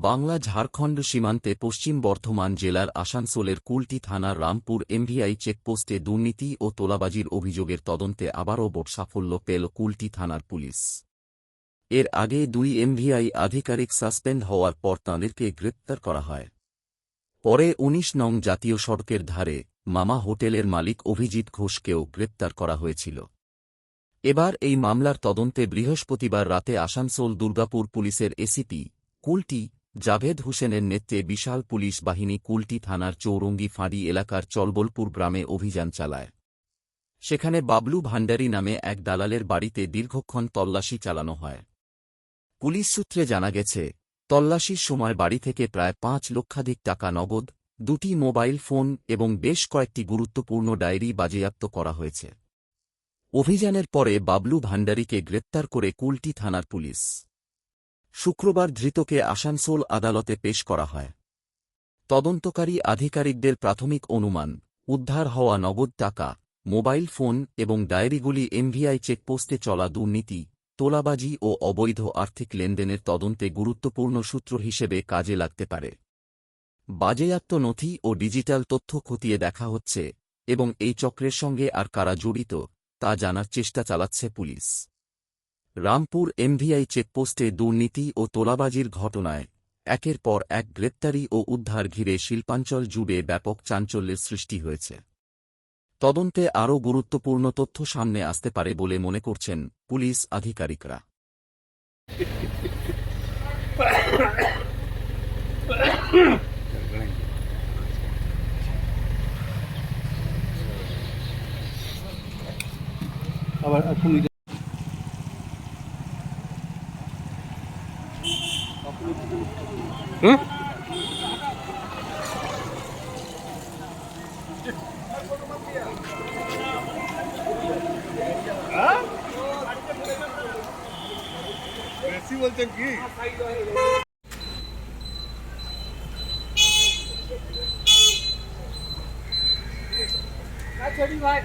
বাংলা ঝাড়খণ্ড সীমান্তে পশ্চিম বর্ধমান জেলার আসানসোলের কুলটি থানার রামপুর এমভিআই চেকপোস্টে দুর্নীতি ও তোলাবাজির অভিযোগের তদন্তে আবারও বড় সাফল্য পেল কুলটি থানার পুলিশ। এর আগে 2 এমভিআই আধিকারিক সাসপেন্ড হওয়ার পর তাঁদেরকে গ্রেপ্তার করা হয়। পরে 19 নং জাতীয় সড়কের ধারে মামা হোটেলের মালিক অভিজিৎ ঘোষকেও গ্রেপ্তার করা হয়েছিল। এবার এই মামলার তদন্তে বৃহস্পতিবার রাতে আসানসোল দুর্গাপুর পুলিশের এসিপি কুলটি জাভেদ হোসেনের নেতৃত্বে বিশাল পুলিশ বাহিনী কুলটি থানার চৌরঙ্গি ফাঁড়ি এলাকার চলবলপুর গ্রামে অভিযান চালায়। সেখানে বাবলু ভান্ডারী নামে এক দালালের বাড়িতে দীর্ঘক্ষণ তল্লাশি চালানো হয়। পুলিশ সূত্রে জানা গেছে, তল্লাশির সময় বাড়ি থেকে প্রায় 5 লক্ষাধিক টাকা নগদ, 2টি মোবাইল ফোন এবং বেশ কয়েকটি গুরুত্বপূর্ণ ডায়েরি বাজেয়াপ্ত করা হয়েছে। অভিযানের পরে বাবলু ভান্ডারীকে গ্রেপ্তার করে কুলটি থানার পুলিশ। শুক্রবার ধৃতকে আসানসোল আদালতে পেশ করা হয়। তদন্তকারী আধিকারিকদের প্রাথমিক অনুমান, উদ্ধার হওয়া নগদ টাকা, মোবাইল ফোন এবং ডায়েরিগুলি এমভিআই চেকপোস্টে চলা দুর্নীতি, তোলাবাজি ও অবৈধ আর্থিক লেনদেনের তদন্তে গুরুত্বপূর্ণ সূত্র হিসেবে কাজে লাগতে পারে। বাজেয়াপ্ত নথি ও ডিজিটাল তথ্য খতিয়ে দেখা হচ্ছে এবং এই চক্রের সঙ্গে আর কারা জড়িত তা জানার চেষ্টা চালাচ্ছে পুলিশ। রামপুর এমভিআই চেকপোস্টে দুর্নীতি ও তোলাবাজির ঘটনায় একের পর এক গ্রেপ্তারি ও উদ্ধার ঘিরে শিল্পাঞ্চল জুড়ে ব্যাপক চাঞ্চল্যের সৃষ্টি হয়েছে। তদন্তে আরও গুরুত্বপূর্ণ তথ্য সামনে আসতে পারে বলে মনে করছেন পুলিশ আধিকারিকরা। বেশি বলছেন কি? ভাই